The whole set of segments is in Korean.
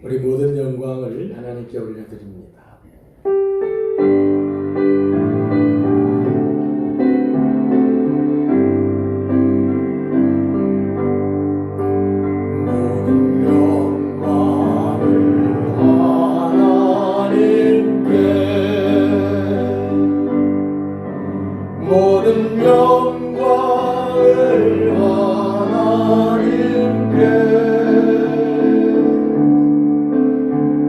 우리 모든 영광을 하나님께 올려드립니다. 모든 영광을 하나님께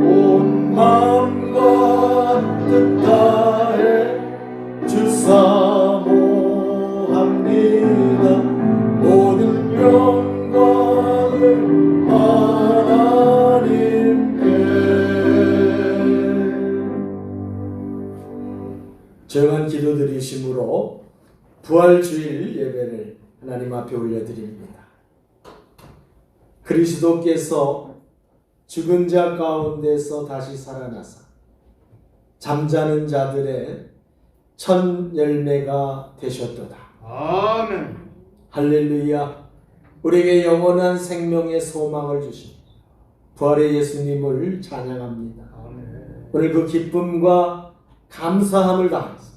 온 마음과 뜻 다해 주사모합니다. 모든 영광을 하나님께. 조용한 기도 드리심으로 부활주일 예배를 하나님 앞에 올려드립니다. 그리스도께서 죽은 자 가운데서 다시 살아나사 잠자는 자들의 첫 열매가 되셨도다. 아멘. 할렐루야. 우리에게 영원한 생명의 소망을 주신 부활의 예수님을 찬양합니다. 아멘. 오늘 그 기쁨과 감사함을 다해서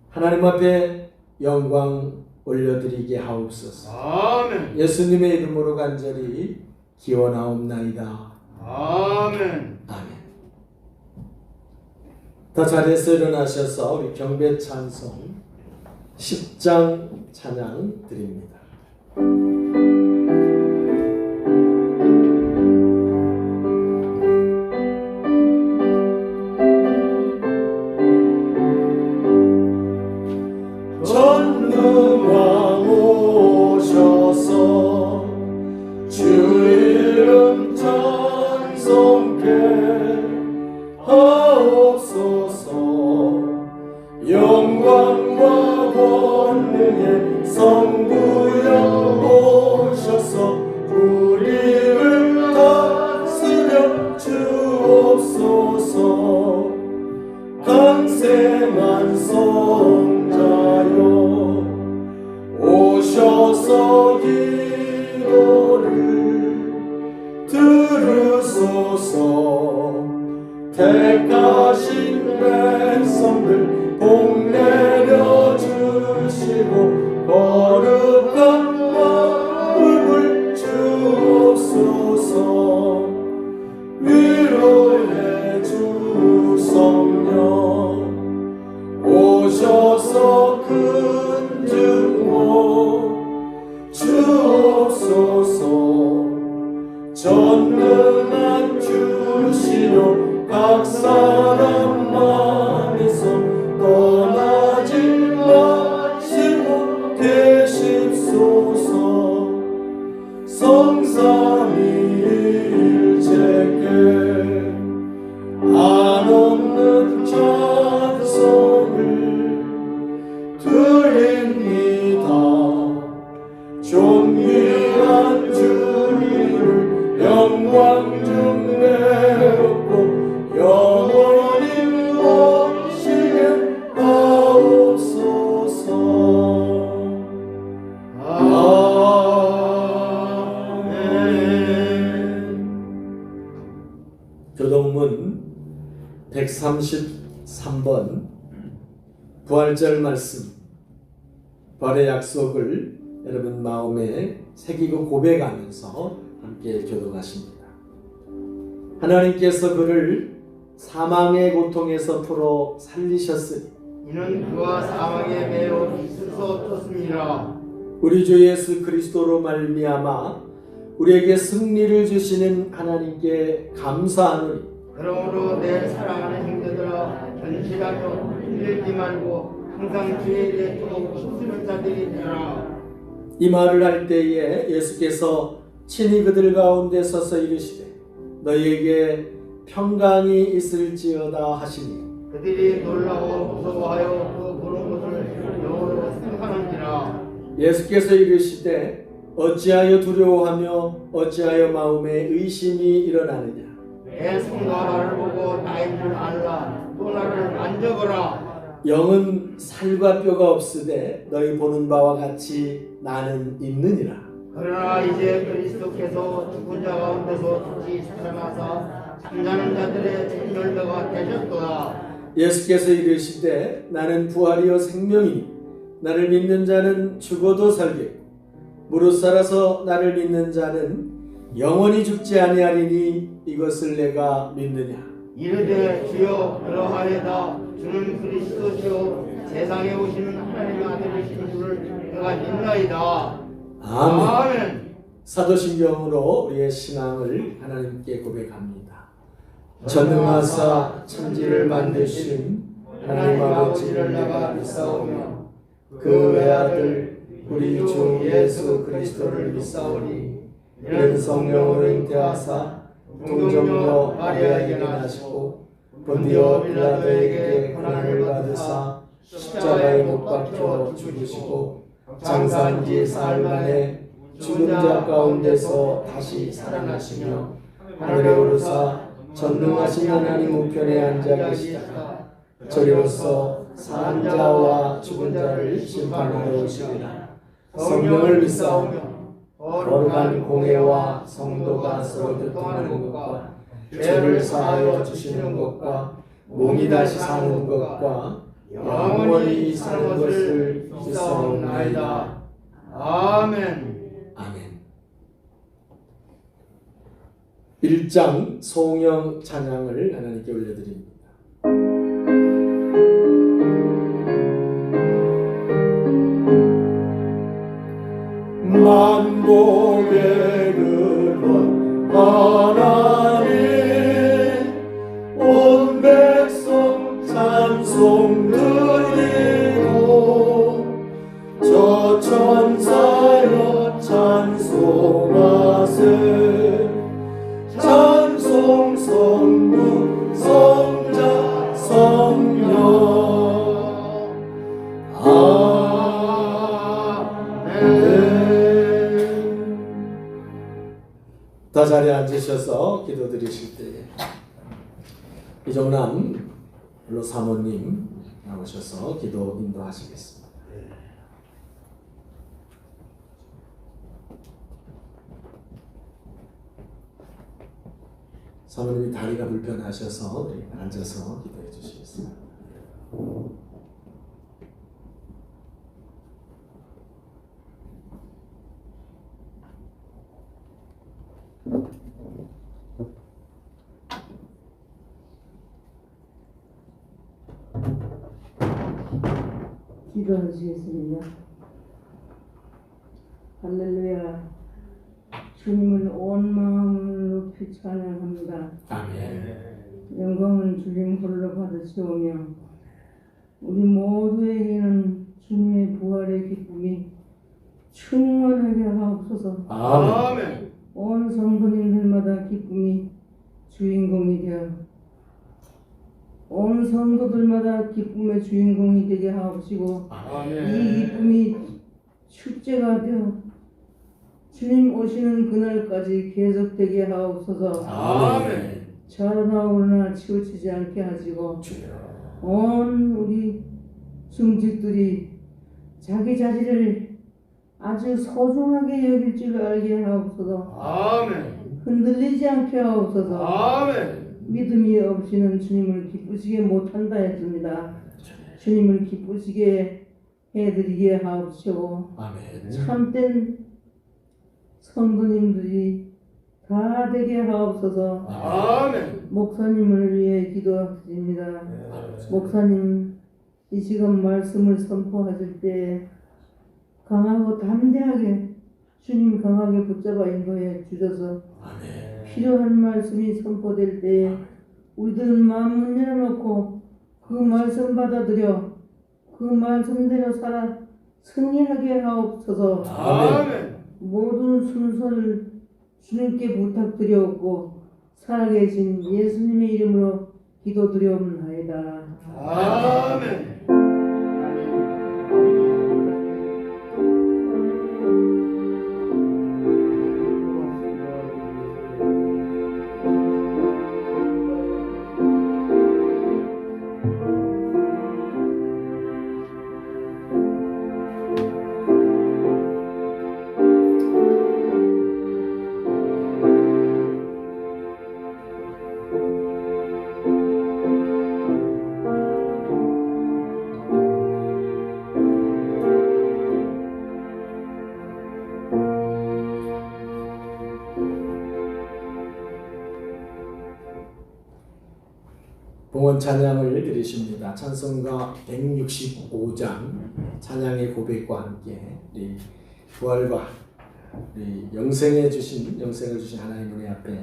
하나님 앞에 영광 올려드리게 하옵소서. 아멘. 예수님의 이름으로 간절히 기원하옵나이다. 아멘. 아멘. 더 자리에서 일어나셔서 우리 경배 찬송 10장 찬양 드립니다. 전능왕 오셔서 주 이름 찬송케 하옵소서. 영광과 권능의 성부여 오셔서 우리를 다스려 주옵소서. 강생한 성자여 오셔서 기도를 들으소서. 택하신 백성들 복 내려주시고 거룩한 마음을 주옵소서. 위로해 주 성령 오셔서 큰 증거 주옵소서. 전능한 주시여 각 사람 만에서 떠나지 마시고 계십소서. 성삼위일체께 한없는 찬송을 드립니다. 존귀한 주님을 영광 중배우고 영원히 모시게 하옵소서. 아멘. 교동문 133번 부활절 말씀, 부활의 약속을 여러분 마음에 새기고 고백하면서 함께 교독하십니다. 하나님께서 그를 사망의 고통에서 풀어 살리셨으니 이는 그와 사망에 매여 있을 수 없었습니다. 우리 주 예수 그리스도로 말미암아 우리에게 승리를 주시는 하나님께 감사하노니 그러므로 내 사랑하는 형제들아 전시하여 힘들지 말고 항상 주의 일에 또 힘쓰는 자들이 되라. 이 말을 할 때에 예수께서 친히 그들 가운데 서서 이르시되 너희에게 평강이 있을지어다 하시니 그들이 놀라워 무서워하여 그 보는 것을 영으로 생각하는지라. 예수께서 이르시되 어찌하여 두려워하며 어찌하여 마음에 의심이 일어나느냐. 내 손과 나를 보고 나인 줄 알라. 또 나를 만져보라. 영은 살과 뼈가 없으되 너희 보는 바와 같이 나는 있느니라. 그러나 이제 그리스도께서 죽은 자 가운데서 다시 살아나사 잠자는 자들의 참멸자가 되셨도다. 예수께서 이르시되 나는 부활이요 생명이니 나를 믿는 자는 죽어도 살겠고 무릇 살아서 나를 믿는 자는 영원히 죽지 아니하리니 이것을 내가 믿느냐. 이르되 주여 그러하여다. 주는 그리스도시요 세상에 오시는 하나님의 아들이신 줄을 내가 믿나이다. 아멘. 사도신경으로 우리의 신앙을 하나님께 고백합니다. 전능하사 천지를 만드신 하나님 아버지를 내가 믿사오며 그 외아들 우리 주 예수 그리스도를 믿사오니 이는 성령으로 잉태하사 동정녀 마리아에게 나시고 본디오 빌라도에게 고난을 받으사 십자가에 못 박혀 죽으시고 장사한 지 사흘 만에 죽은 자 가운데서 다시 살아나시며 하늘에 오르사 전능하신 하나님 우편에 앉아 계시다가 저리로서 사는 자와 죽은 자를 심판하러 오시리라. 성령을 믿사오며 거룩한 공회와 성도가 서로 교통하는 것과 죄를 사하여 주시는 것과 몸이 다시 사는 것과 영원히 사는 것을 믿사옵나이다. 아멘. 아멘. 1장 송영 찬양을 하나님께 올려드립니다. 만복의 근원 하나님 온 백성 찬송 드리고 저 천사여 찬송하세 찬송 성부 성자 성령 다 자리에 앉으셔서 기도드리실 때에 이정남 사모님 나오셔서 기도 인도하시겠습니다. 사모님이 다리가 불편하셔서 앉아서 기도해 주시겠습니다. 기도하시겠습니다. 할렐루야. 주님을 온 마음으로 높이 찬양합니다. 아멘. 영광은 주님 홀로 받으시오며 우리 모두에게는 주님의 부활의 기쁨이 충만하게 하옵소서. 아멘. 온 성도님들마다 기쁨이 주인공이 되어 온 성도들마다 기쁨의 주인공이 되게 하옵시고 이 기쁨이 축제가 되어 주님 오시는 그날까지 계속되게 하옵소서. 아멘. 자라나 오르나 치우치지 않게 하시고 온 우리 중직들이 자기 자신을 아주 소중하게 여길 줄 알게 하옵소서. 아멘. 흔들리지 않게 하옵소서. 아멘. 믿음이 없이는 주님을 기쁘시게 못한다 했습니다. 주님을 기쁘시게 해드리게 하옵시고 아멘. 참된 성도님들이 다 되게 하옵소서. 아멘. 목사님을 위해 기도드립니다. 목사님 이 시간 말씀을 선포하실 때 강하고 담대하게 주님 강하게 붙잡아 인도해 주셔서 필요한 말씀이 선포될 때 우리들은 마음을 열어놓고 그 말씀 받아들여 그 말씀대로 살아 승리하게 하옵소서. 아멘. 모든 순서를 주님께 부탁드려옵고 살아계신 예수님의 이름으로 기도드려옵나이다. 아멘. 봉헌 찬양을 드리십니다. 찬송가 165장 찬양의 고백과 함께 우리 부활과 우리 영생을 주신 하나님 은혜 앞에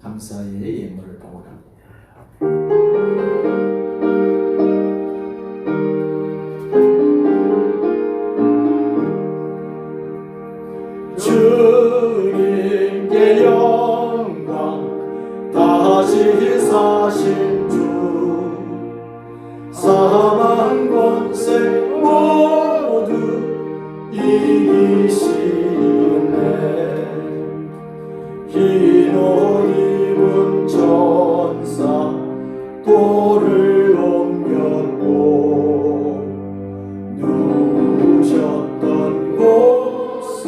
감사의 예물을 봉헌합니다. 주님께 영광 다시 사신 주 사망 권세 모두 이기시네 흰 옷 입은 천사 돌을 옮겼고 누우셨던 곳은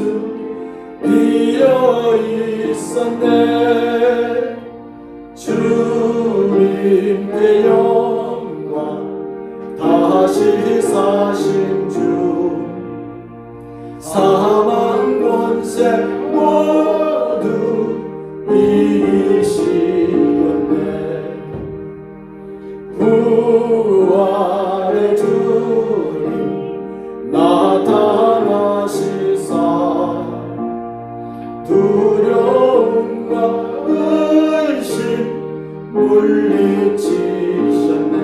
비어 있었네 주님께 영광 다시 사신 주 사망 권세 모두 이기시었네 부활의 주님 나타나시사 두려움과 의심 물리치셨네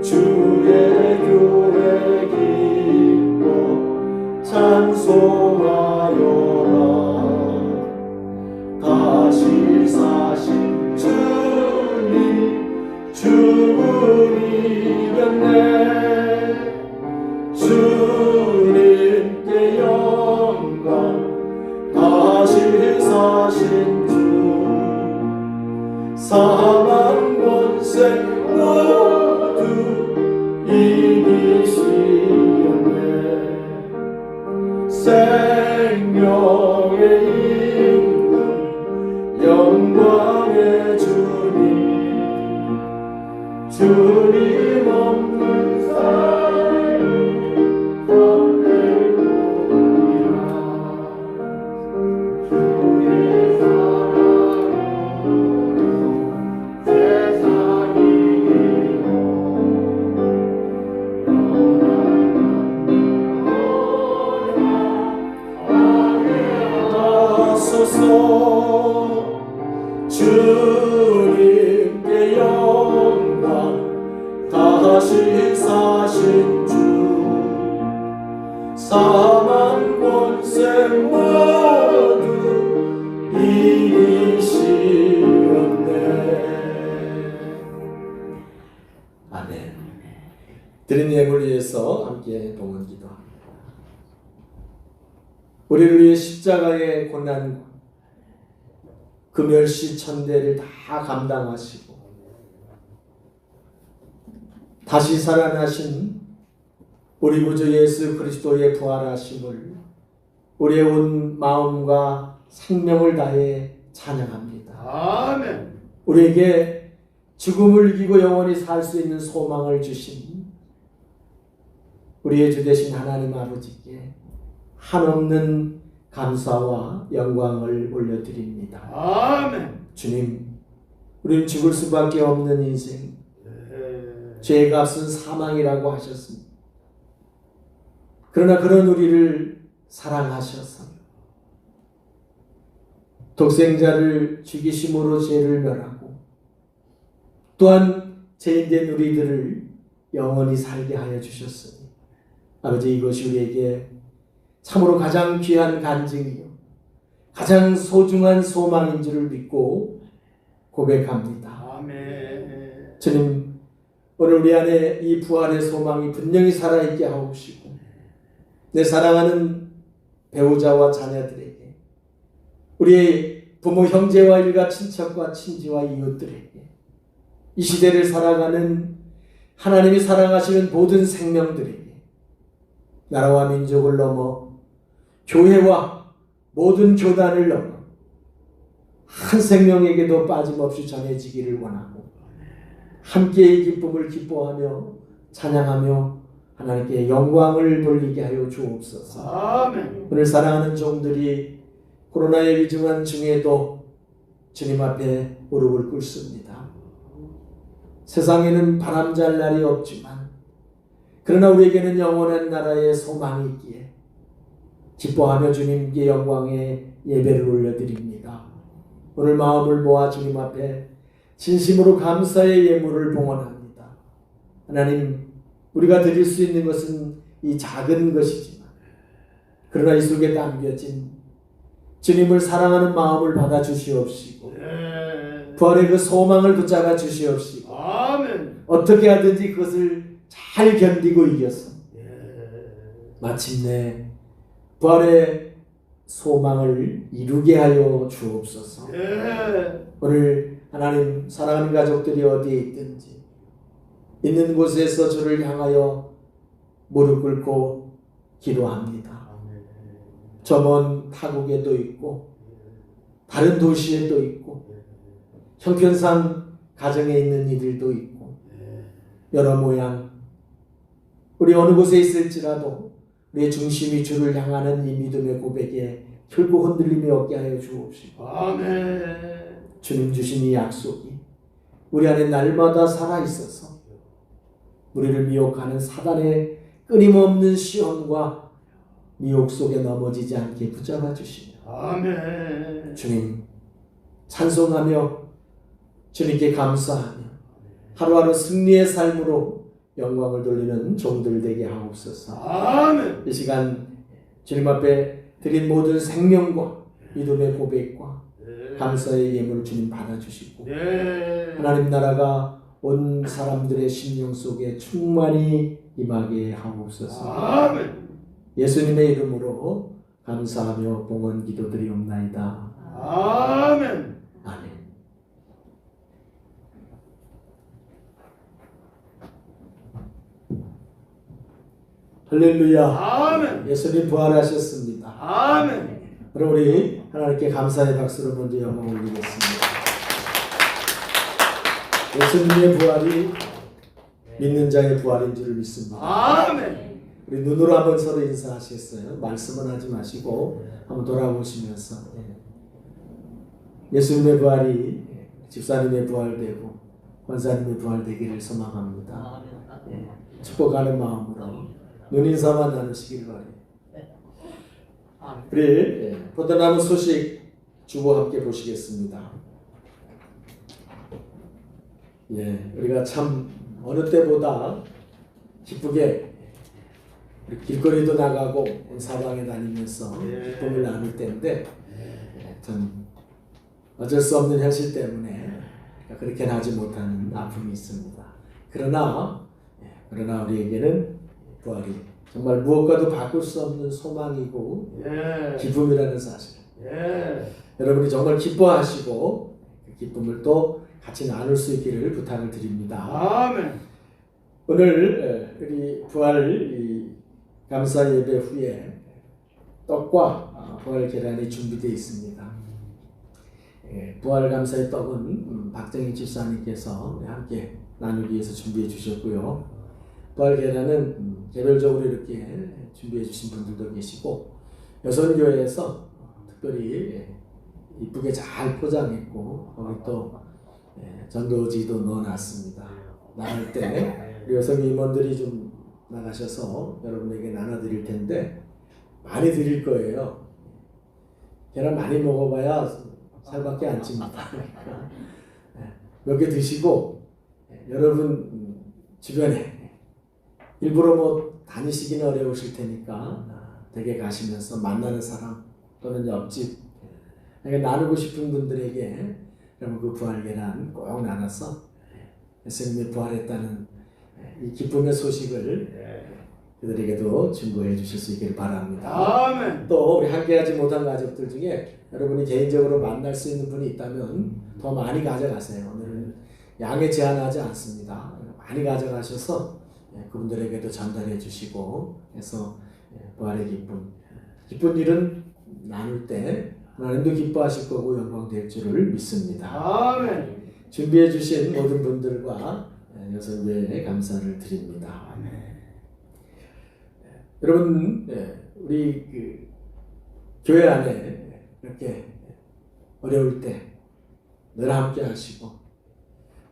주의 교회 기뻐 찬송하여라 다시 사신 주님 주님이었네 주님께 영광 다시 사신 주 사망 권세 모두 이기시었네 생명의 임금 영광의 주님 없는 삶 할렐루야 주의 사랑으로 세상이 주님께 영광 다시 사신 주 사망 권세 모두 이기시었네. 아멘. 드린 예물을 위해서 함께 봉헌 기도합니다. 우리를 위해 십자가의 고난과 그 멸시 천대를 다 감당하시고 다시 살아나신 우리 구주 예수 그리스도의 부활하심을 우리의 온 마음과 생명을 다해 찬양합니다. 아멘. 우리에게 죽음을 이기고 영원히 살 수 있는 소망을 주신 우리의 주 되신 하나님 아버지께 한없는 감사와 영광을 올려드립니다. 아멘. 주님, 우리는 죽을 수밖에 없는 인생, 죄의 값은 사망이라고 하셨습니다. 그러나 그런 우리를 사랑하셔서 독생자를 죽이심으로 죄를 멸하고 또한 죄인된 우리들을 영원히 살게 하여 주셨으니 아버지 이것이 우리에게 참으로 가장 귀한 간증이요 가장 소중한 소망인 줄을 믿고 고백합니다. 아멘. 주님 오늘 우리 안에 이 부활의 소망이 분명히 살아있게 하옵시고 내 사랑하는 배우자와 자녀들에게 우리의 부모 형제와 일가 친척과 친지와 이웃들에게 이 시대를 살아가는 하나님이 사랑하시는 모든 생명들에게 나라와 민족을 넘어 교회와 모든 교단을 넘어 한 생명에게도 빠짐없이 전해지기를 원하고 함께 이 기쁨을 기뻐하며 찬양하며 하나님께 영광을 돌리게 하여 주옵소서. 아멘. 오늘 사랑하는 종들이 코로나의 위중한 중에도 주님 앞에 무릎을 꿇습니다. 세상에는 바람잘 날이 없지만 그러나 우리에게는 영원한 나라의 소망이 있기에 기뻐하며 주님께 영광의 예배를 올려드립니다. 오늘 마음을 모아 주님 앞에 진심으로 감사의 예물을 봉헌합니다. 하나님, 우리가 드릴 수 있는 것은 이 작은 것이지만 그러나 이 속에 담겨진 주님을 사랑하는 마음을 받아 주시옵시고 부활의 그 소망을 붙잡아 주시옵시고 아멘. 어떻게 하든지 그것을 잘 견디고 이겨서 마침내 부활의 소망을 이루게 하여 주옵소서. 오늘 하나님 사랑하는 가족들이 어디에 있든지 있는 곳에서 주를 향하여 무릎 꿇고 기도합니다. 저 먼 타국에도 있고 다른 도시에도 있고 형편상 가정에 있는 이들도 있고 여러 모양 우리 어느 곳에 있을지라도 우리의 중심이 주를 향하는 이 믿음의 고백에 결코 흔들림이 없게 하여 주옵시고 아멘. 주님 주신 이 약속이 우리 안에 날마다 살아있어서 우리를 미혹하는 사단의 끊임없는 시험과 미혹 속에 넘어지지 않게 붙잡아 주시며 아멘. 주님 찬송하며 주님께 감사하며 하루하루 승리의 삶으로 영광을 돌리는 종들 되게 하옵소서. 아멘. 이 시간 주님 앞에 드린 모든 생명과 믿음의 고백과 감사의 예물을 주님 받아주시고 하나님 나라가 온 사람들의 심령 속에 충만히 임하게 하옵소서. 아멘. 예수님의 이름으로 감사하며 봉헌 기도드리옵나이다. 아멘. 아멘. 할렐루야. 아멘. 예수님 부활하셨습니다. 아멘. 그럼 우리 하나님께 감사의 박수로 먼저 영광 올리겠습니다. 예수님의 부활이 믿는 자의 부활인 줄 믿습니다. 아멘. 우리 눈으로 한번 서로 인사하시겠어요? 말씀은 하지 마시고 한번 돌아보시면서 예수님의 부활이 집사님의 부활되고 권사님의 부활되기를 소망합니다. 축복하는 마음으로 눈인사만 나누시길 바랍니다. 우리 포도나무 소식 주보 함께 보시겠습니다. 우리가 참 어느 때보다 기쁘게 길거리도 나가고 사방에 다니면서 기쁨을 나눌 때인데 전 어쩔 수 없는 현실 때문에 그렇게 하지 못하는 아픔이 있습니다. 그러나 우리에게는 부활이 정말 무엇과도 바꿀 수 없는 소망이고 기쁨이라는 사실. 여러분이 정말 기뻐하시고 그 기쁨을 또 같이 나눌 수 있기를 부탁을 드립니다. 아멘. 오늘 우리 부활 감사 예배 후에 떡과 부활 계란이 준비되어 있습니다. 부활 감사의 떡은 박정희 집사님께서 함께 나누기 위해서 준비해 주셨고요. 부활 계란은 개별적으로 이렇게 준비해 주신 분들도 계시고 여선교회에서 특별히 이쁘게 잘 포장했고 거기 또 전도지도 넣어놨습니다. 나갈 때 우리 여성 임원들이 좀 나가셔서 여러분에게 나눠드릴 텐데 많이 드릴 거예요. 계란 많이 먹어봐야 살밖에 안 찝니다. 몇 개 드시고 여러분 주변에 일부러 뭐 다니시기는 어려우실 테니까 댁에 가시면서 만나는 사람 또는 옆집 나누고 싶은 분들에게 그러면 그 부활 계란 꼭 나눠서 예수님이 부활했다는 이 기쁨의 소식을 그들에게도 증거해 주실 수 있기를 바랍니다. 아멘. 또 우리 함께하지 못한 가족들 중에 여러분이 개인적으로 만날 수 있는 분이 있다면 더 많이 가져가세요. 오늘은 양에 제한하지 않습니다. 많이 가져가셔서 그분들에게도 전달해 주시고 해서 부활의 기쁜 일은 나눌 때 하나님도 기뻐하실 거고 영광될 줄을 믿습니다. 아멘. 준비해 주신 모든 분들과 여성교회에 감사를 드립니다. 아멘. 여러분 우리 교회 안에 이렇게 어려울 때 늘 함께 하시고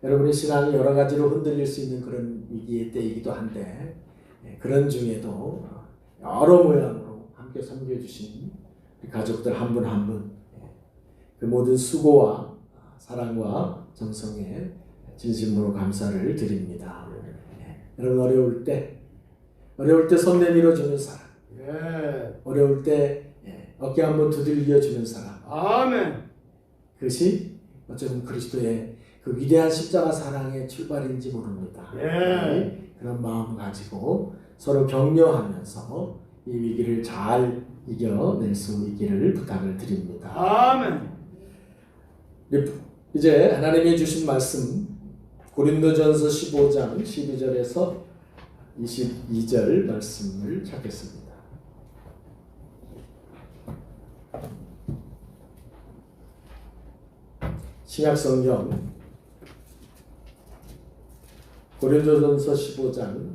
여러분의 신앙이 여러 가지로 흔들릴 수 있는 그런 위기의 때이기도 한데 그런 중에도 여러 모양으로 함께 섬겨주신 우리 가족들 한 분 한 분 그 모든 수고와 사랑과 정성에 진심으로 감사를 드립니다. 여러분 어려울 때 손 내밀어 주는 사람, 어려울 때 어깨 한번 두들겨 주는 사람, 아멘. 그것이 어쩌면 그리스도의 그 위대한 십자가 사랑의 출발인지 모릅니다. 그런 마음 가지고 서로 격려하면서 이 위기를 잘 이겨낼 수 있기를 부탁을 드립니다. 아멘. 이제 하나님이 주신 말씀 고린도전서 15장 12절에서 22절 말씀을 찾겠습니다. 신약성경 고린도전서 15장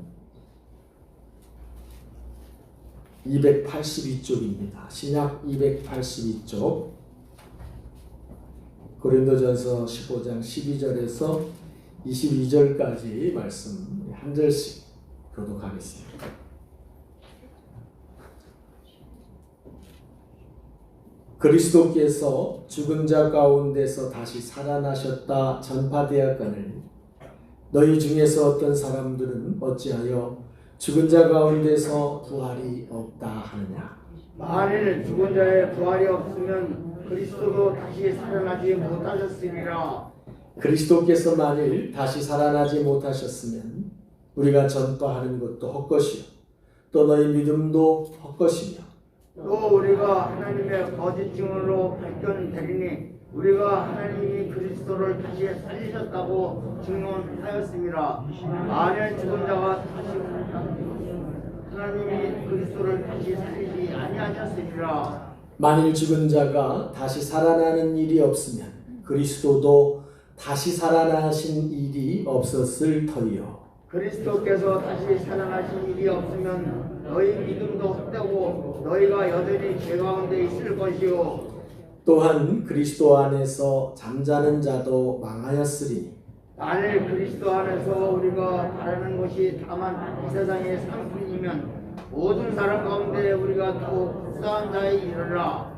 282쪽입니다. 신약 282쪽 고린도전서 15장 12절에서 22절까지 말씀 한 절씩 교독하겠습니다. 그리스도께서 죽은 자 가운데서 다시 살아나셨다 전파되었거늘 너희 중에서 어떤 사람들은 어찌하여 죽은 자 가운데서 부활이 없다 하느냐. 만일 죽은 자의 부활이 없으면 그리스도도 다시 살아나지 못하셨으리라. 그리스도께서 만일 다시 살아나지 못하셨으면 우리가 전파하는 것도 헛것이요 또 너희 믿음도 헛것이며 또 우리가 하나님의 거짓 증언으로 발견되리니 우리가 하나님이 그리스도를 다시 살리셨다고 증언하였습니다. 만일 죽은 자가 다시 하나님이 그리스도를 다시 살리지 아니하셨으리라. 만일 죽은 자가 다시 살아나는 일이 없으면 그리스도도 다시 살아나신 일이 없었을 터이요. 그리스도께서 다시 살아나신 일이 없으면 너희 믿음도 헛되고 너희가 여전히 죄 가운데 있을 것이요. 또한 그리스도 안에서 잠자는 자도 망하였으리니 만일 그리스도 안에서 우리가 바라는 것이 다만 이 세상의 상품이면 모든 사람 가운데 우리가 또 불쌍한 자에 이르라.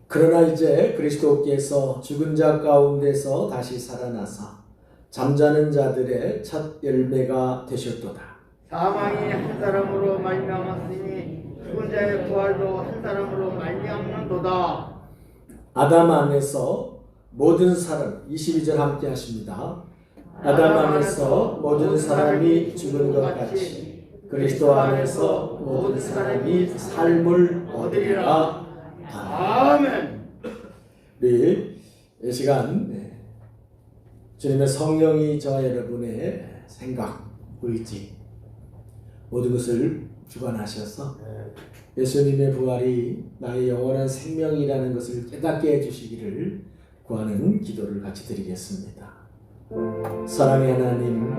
그러나 이제 그리스도께서 죽은 자 가운데서 다시 살아나사 잠자는 자들의 첫 열매가 되셨도다. 사망이 한 사람으로 말미암았으니 죽은 자의 부활도 한 사람으로 말미암는도다. 아담 안에서 모든 사람 22절 함께 하십니다. 아담 안에서 모든 사람이 죽은 것 같이 그리스도 안에서 모든 사람이 삶을 얻으리라. 아멘. 우리 이 시간 주님의 성령이 저와 여러분의 생각, 의지 모든 것을 주관하셔서 예수님의 부활이 나의 영원한 생명이라는 것을 깨닫게 해주시기를 구하는 기도를 같이 드리겠습니다. 사랑의 하나님,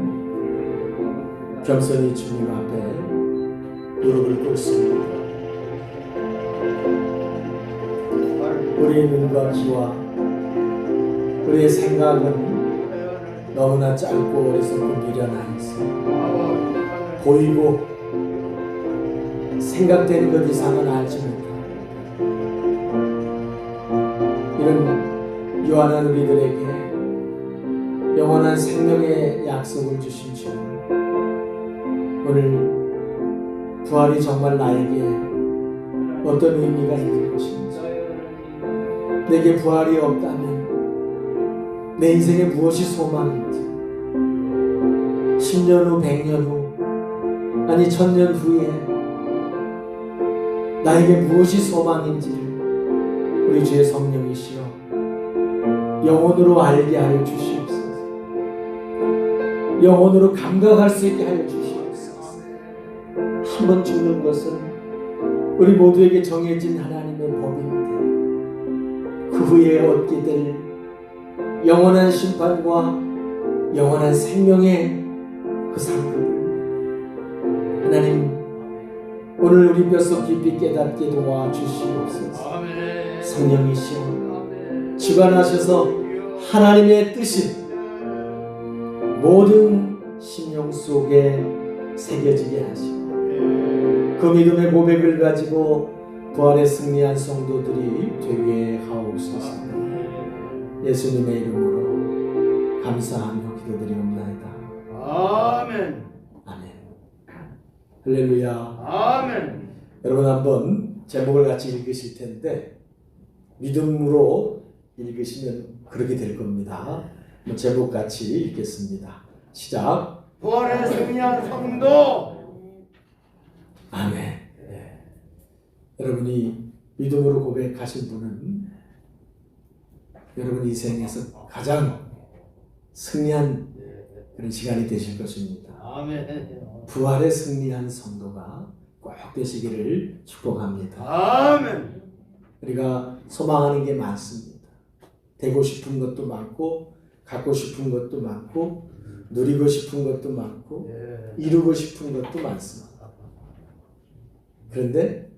겸손히 주님 앞에 무릎을 꿇습니다. 우리의 눈과 귀와 우리의 생각은 너무나 짧고 어리석고 미련하여서 보이고 생각되는 것 이상은 알지 못하고 이런 요한한 우리들에게 영원한 생명의 약속을 주신 주, 오늘 부활이 정말 나에게 어떤 의미가 있는 것인지, 내게 부활이 없다면 내 인생에 무엇이 소망인지, 10년 후, 100년 후, 아니 1000년 후에 나에게 무엇이 소망인지를 우리 주의 성령이시여 영혼으로 알게 하여 주시옵소서. 영혼으로 감각할 수 있게 하여 주시옵소서. 한 번 죽는 것은 우리 모두에게 정해진 하나님의 법인데 그 후에 얻게 될 영원한 심판과 영원한 생명의 그 상급을 하나님 오늘 우리 뼛속 깊이 깨닫게 도와주시옵소서. 성령이시여 주관하셔서 하나님의 뜻이 모든 심령 속에 새겨지게 하시고 그 믿음의 고백을 가지고 부활에 승리한 성도들이 되게 하옵소서. 예수님의 이름으로 감사하며 기도드리옵나이다. 아멘. 아멘. 할렐루야. 아멘. 여러분 한번 제목을 같이 읽으실 텐데 믿음으로 읽으시면 그렇게 될 겁니다. 제목 같이 읽겠습니다. 시작. 부활에 승리한 성도. 아멘. 네. 여러분이 믿음으로 고백하신 분은 여러분 인생에서 가장 승리한 그런 시간이 되실 것입니다. 아멘. 부활에 승리한 성도가 꼭 되시기를 축복합니다. 아멘. 우리가 소망하는 게 많습니다. 되고 싶은 것도 많고 갖고 싶은 것도 많고 누리고 싶은 것도 많고 이루고 싶은 것도 많습니다. 그런데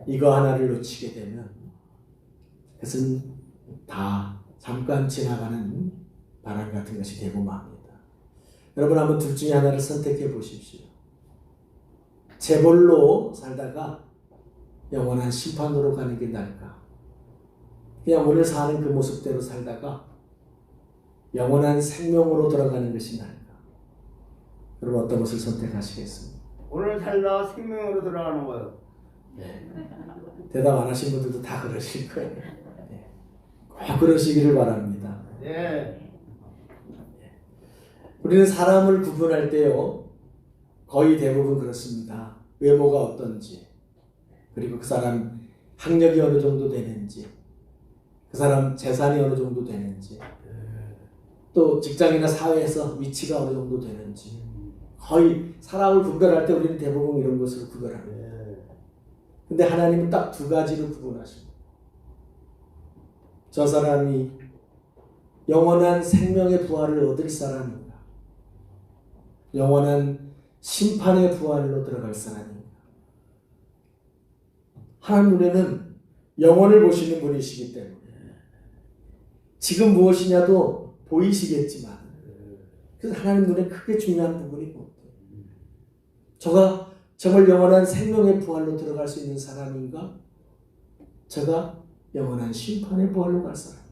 이거 하나를 놓치게 되면 그것은 다 잠깐 지나가는 바람 같은 것이 되고 맙니다. 여러분 한번 둘 중에 하나를 선택해 보십시오. 재벌로 살다가 영원한 심판으로 가는 게 나을까? 그냥 오늘 사는 그 모습대로 살다가 영원한 생명으로 돌아가는 것이 나을까? 여러분 어떤 것을 선택하시겠습니까? 오늘 살다 생명으로 돌아가는 거예요. 네. 대답 안 하신 분들도 다 그러실 거예요. 네. 꼭 그러시기를 바랍니다. 네. 우리는 사람을 구분할 때요 거의 대부분 그렇습니다. 외모가 어떤지, 그리고 그 사람 학력이 어느 정도 되는지, 그 사람 재산이 어느 정도 되는지, 또 직장이나 사회에서 위치가 어느 정도 되는지, 거의 사람을 구별할 때 우리는 대부분 이런 것을 구별합니다. 근데 하나님은 딱 두 가지로 구분하십니다. 저 사람이 영원한 생명의 부활을 얻을 사람인가, 영원한 심판의 부활로 들어갈 사람인가. 하나님 눈에는 영혼을 보시는 분이시기 때문에 지금 무엇이냐도 보이시겠지만 그래서 하나님 눈에 크게 중요한 부분이 뭐예요? 저가 정말 영원한 생명의 부활로 들어갈 수 있는 사람인가? 저가 영원한 심판의 부활로 갈 사람.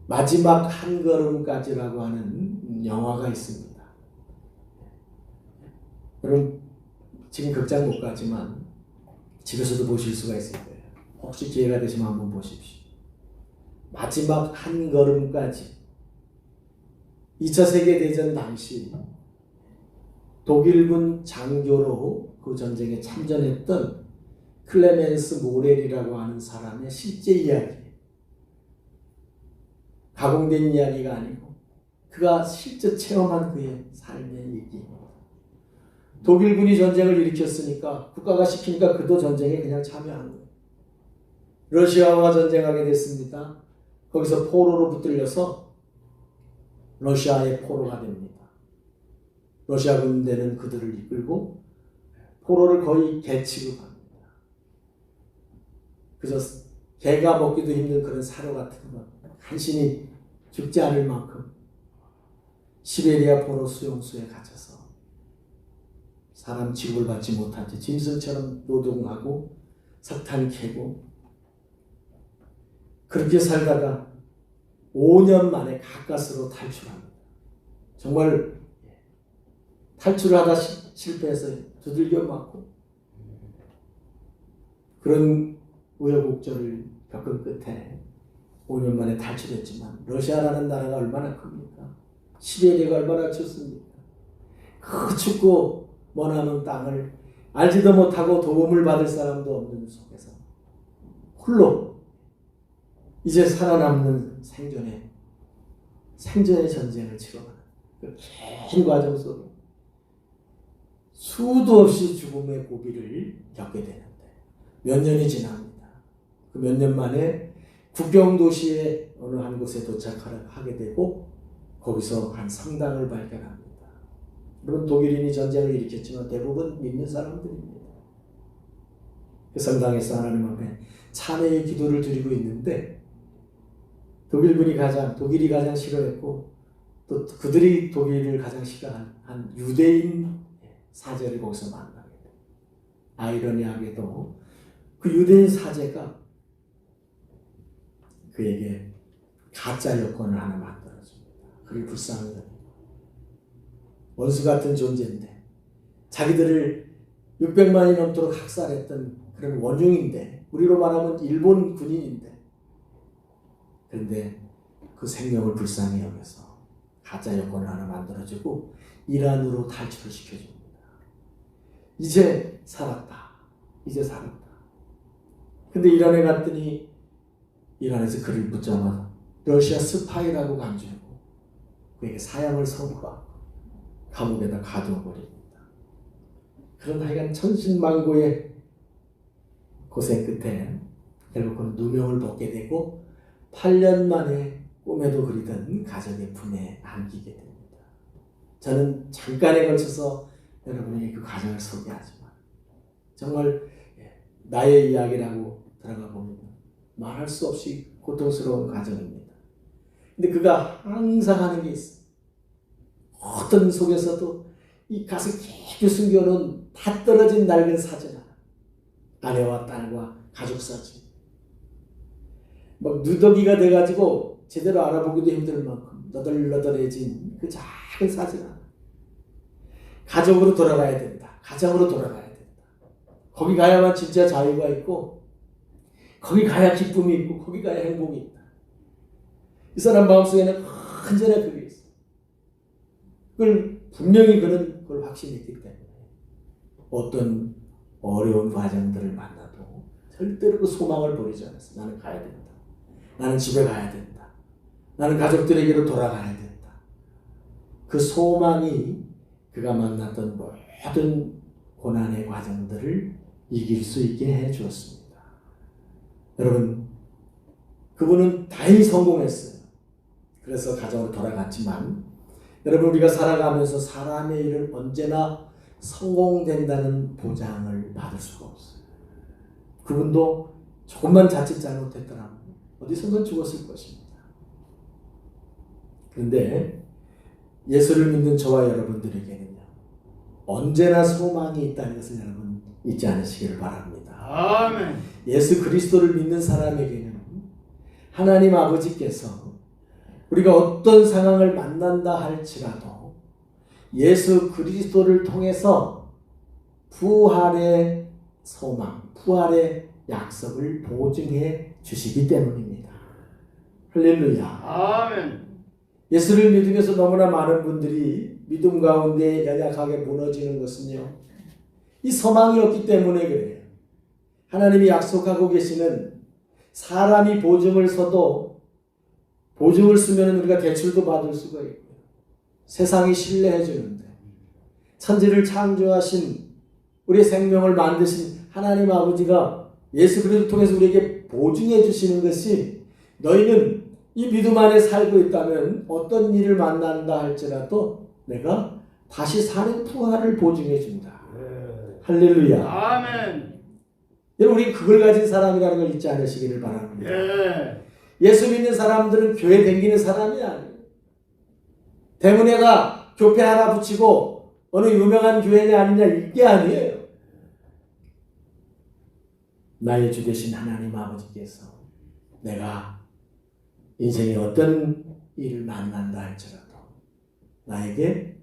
마지막 한 걸음까지라고 하는 영화가 있습니다. 여러분 지금 극장 못 가지만 집에서도 보실 수가 있을 거예요. 혹시 기회가 되시면 한번 보십시오. 마지막 한 걸음까지 2차 세계대전 당시 독일군 장교로 그 전쟁에 참전했던 클레멘스 모렐이라고 하는 사람의 실제 이야기예요. 가공된 이야기가 아니고 그가 실제 체험한 그의 삶의 얘기입니다. 독일군이 전쟁을 일으켰으니까 국가가 시키니까 그도 전쟁에 그냥 참여한 거예요. 러시아와 전쟁하게 됐습니다. 거기서 포로로 붙들려서 러시아의 포로가 됩니다. 러시아 군대는 그들을 이끌고 포로를 거의 개 취급합니다. 그저 개가 먹기도 힘든 그런 사료 같은 것 간신히 죽지 않을 만큼 시베리아 포로 수용소에 갇혀서 사람 취급을 받지 못한 채 짐승처럼 노동하고 석탄 캐고 그렇게 살다가 5년 만에 가까스로 탈출합니다. 정말 탈출을 하다 실패해서 두들겨 맞고 그런 우여곡절을 겪은 끝에 5년 만에 탈출했지만 러시아라는 나라가 얼마나 큽니까? 시베리아가 얼마나 춥습니까? 그 춥고 머나먼 땅을 알지도 못하고 도움을 받을 사람도 없는 속에서 홀로 이제 살아남는 생존의 전쟁을 치러가는 그 긴 과정 속에 수도 없이 죽음의 고비를 겪게 되는데 몇 년이 지납니다. 그 몇 년 만에 국경 도시의 어느 한 곳에 도착하게 되고 거기서 한 성당을 발견합니다. 물론 독일인이 전쟁을 일으켰지만 대부분 믿는 사람들입니다. 그 성당에서 하나님 앞에 참회의 기도를 드리고 있는데 독일이 가장 싫어했고 또 그들이 독일을 가장 싫어한 한 유대인 사제를 거기서 만나게 돼요. 아이러니하게도 그 유대인 사제가 그에게 가짜 여권을 하나 만들어줍니다. 그를 불쌍히 여기고 원수 같은 존재인데 자기들을 600만이 넘도록 학살했던 그런 원흉인데 우리로 말하면 일본 군인인데 그런데 그 생명을 불쌍히 여겨서 가짜 여권을 하나 만들어주고 이란으로 탈출을 시켜줍니다. 이제 살았다. 근데 이란에 갔더니 이란에서 그를 붙잡아 러시아 스파이라고 간주하고 그에게 사형을 선고하고 감옥에다 가두어버립니다. 그런 하여간 천신만고의 고생 끝에 결국 그는 누명을 벗게 되고 8년 만에 꿈에도 그리던 가정의 품에 안기게 됩니다. 저는 잠깐에 걸쳐서 여러분에게 그 가정을 소개하지만 정말 나의 이야기라고 들어가 보면 말할 수 없이 고통스러운 가정입니다. 근데 그가 항상 하는 게 있어요. 어떤 속에서도 이 가슴 깊이 숨겨놓은 다 떨어진 낡은 사진 하나, 아내와 딸과 가족 사진, 막 누더기가 돼가지고 제대로 알아보기도 힘들 만큼 너덜너덜해진 그 작은 사진 하나. 가족으로 돌아가야 된다. 가정으로 돌아가야 된다. 거기 가야만 진짜 자유가 있고 거기 가야 기쁨이 있고 거기 가야 행복이 있다. 이 사람 마음속에는 언제나 그게 있어. 그걸 분명히 그걸 확신했기 때문에 어떤 어려운 과정들을 만나도 절대로 그 소망을 버리지 않았어. 나는 가야 된다. 나는 집에 가야 된다. 나는 가족들에게로 돌아가야 된다. 그 소망이 그가 만났던 모든 고난의 과정들을 이길 수 있게 해주었습니다. 여러분, 그분은 다행히 성공했어요. 그래서 가정으로 돌아갔지만 여러분, 우리가 살아가면서 사람의 일은 언제나 성공된다는 보장을 받을 수가 없어요. 그분도 조금만 자칫 잘못했더라면 어디선가 죽었을 것입니다. 그런데 예수를 믿는 저와 여러분들에게는요, 언제나 소망이 있다는 것을 여러분 잊지 않으시기를 바랍니다. 아멘. 예수 그리스도를 믿는 사람에게는 하나님 아버지께서 우리가 어떤 상황을 만난다 할지라도 예수 그리스도를 통해서 부활의 소망, 부활의 약속을 보증해 주시기 때문입니다. 할렐루야. 아멘. 예수를 믿으면서 너무나 많은 분들이 믿음 가운데 연약하게 무너지는 것은요, 이 소망이 없기 때문에 그래요. 하나님이 약속하고 계시는 사람이 보증을 서도 보증을 쓰면 우리가 대출도 받을 수가 있고요. 세상이 신뢰해 주는데 천지를 창조하신 우리의 생명을 만드신 하나님 아버지가 예수 그리스도를 통해서 우리에게 보증해 주시는 것이 너희는 이 믿음 안에 살고 있다면 어떤 일을 만난다 할지라도 내가 다시 사는 부활을 보증해 준다. 할렐루야. 아멘. 여러분, 우리 그걸 가진 사람이라는 걸 잊지 않으시기를 바랍니다. 예. 예수 믿는 사람들은 교회 다니는 사람이 아니에요. 대문에가 교패 하나 붙이고 어느 유명한 교회냐 아니냐 이게 아니에요. 나의 주 되신 하나님 아버지께서 내가 인생에 어떤 일을 만난다 할지라도 나에게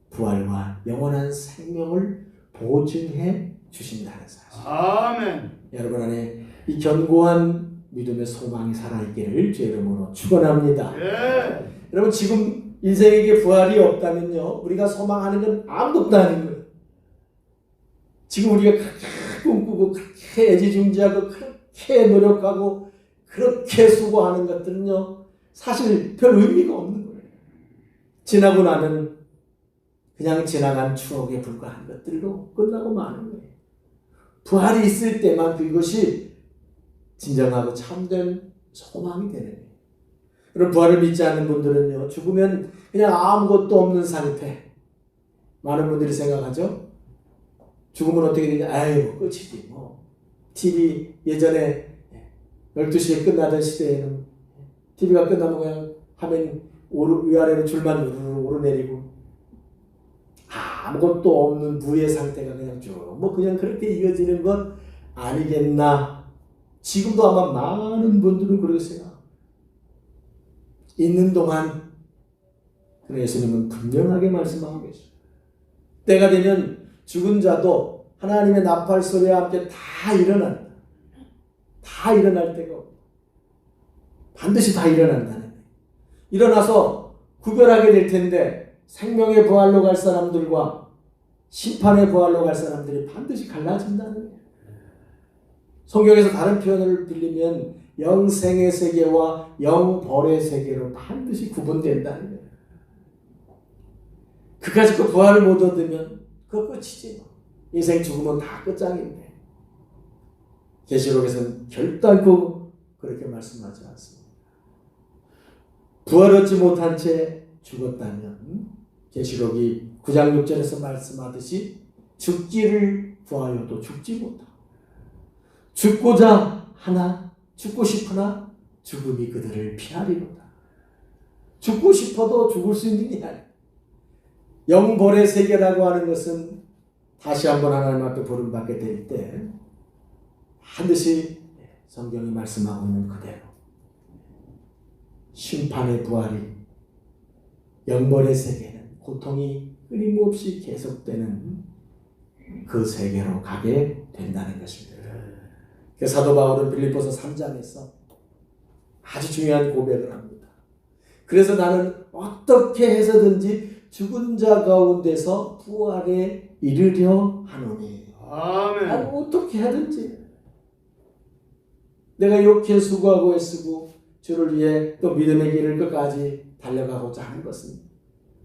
부활과 영원한 생명을 보증해 주신다는 사실. 아멘. 여러분 안에 이 견고한 믿음의 소망이 살아있기를 주 이름으로 축원합니다. 예. 여러분, 지금 인생에게 부활이 없다면요, 우리가 소망하는 건 아무것도 아닌 거예요. 지금 우리가 그렇게 꿈꾸고 그렇게 애지중지하고 그렇게 노력하고 그렇게 수고하는 것들은요, 사실 별 의미가 없는 거예요. 지나고 나면 그냥 지나간 추억에 불과한 것들로 끝나고 마는 거예요. 부활이 있을 때만 그것이 진정하고 참된 소망이 되는 거예요. 그럼 부활을 믿지 않는 분들은요, 죽으면 그냥 아무것도 없는 상태. 많은 분들이 생각하죠. 죽으면 어떻게 되냐? 아유, 끝이지 뭐. TV 예전에 12시에 끝나던 시대에는 TV가 끝나면 그냥 화면 위아래로 줄만 우르르 오르내리고 아무것도 없는 무의 상태가 그냥 쭉 그냥 그렇게 이어지는 것 아니겠나. 지금도 아마 많은 분들은 그렇게 생각합니다. 있는 동안 예수님은 분명하게 말씀하고 계셔요. 때가 되면 죽은 자도 하나님의 나팔 소리와 함께 다 일어난다. 다 일어날 때가 없다. 반드시 다 일어난다는 거예요. 일어나서 구별하게 될 텐데 생명의 부활로 갈 사람들과 심판의 부활로 갈 사람들이 반드시 갈라진다는 거예요. 성경에서 다른 표현을 빌리면 영생의 세계와 영벌의 세계로 반드시 구분된다는 거예요. 그까짓 그 부활을 못 얻으면 그거 끝이지. 인생 죽으면 다 끝장인데 계시록에서는 결단코 그렇게 말씀하지 않습니다. 부활 얻지 못한 채 죽었다면 계시록이 9장 6절에서 말씀하듯이 죽기를 구하여도 죽지 못하고 죽고자 하나 죽고 싶으나 죽음이 그들을 피하리로다. 죽고 싶어도 죽을 수 있는 게 아니야. 영벌의 세계라고 하는 것은 다시 한번 하나님 앞에 부름받게 될 때 반드시 성경이 말씀하고 있는 그대로 심판의 부활이 영벌의 세계는 고통이 끊임없이 계속되는 그 세계로 가게 된다는 것입니다. 사도 바울은 빌립보서 3장에서 아주 중요한 고백을 합니다. 그래서 나는 어떻게 해서든지 죽은 자 가운데서 부활에 이르려 하노니. 아멘. 난 어떻게 하든지 내가 이렇게 수고하고 애쓰고 주를 위해 또 믿음의 길을 끝까지 달려가고자 하는 것은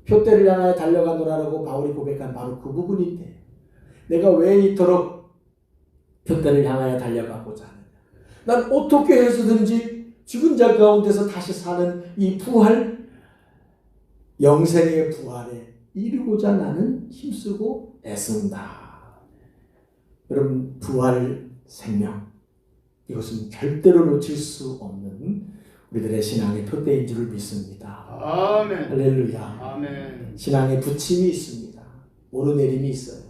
표대를 향하여 달려가노라라고 바울이 고백한 바로 그 부분인데 내가 왜 이토록 표대를 향하여 달려가고자 하느냐. 난 어떻게 해서든지 죽은 자 가운데서 다시 사는 이 부활, 영생의 부활에 이루고자 나는 힘쓰고 애쓴다. 여러분, 부활 생명, 이것은 절대로 놓칠 수 없는 우리들의 신앙의 표대인 줄 믿습니다. 아멘. 할렐루야. 아멘. 신앙의 부침이 있습니다. 오르내림이 있어요.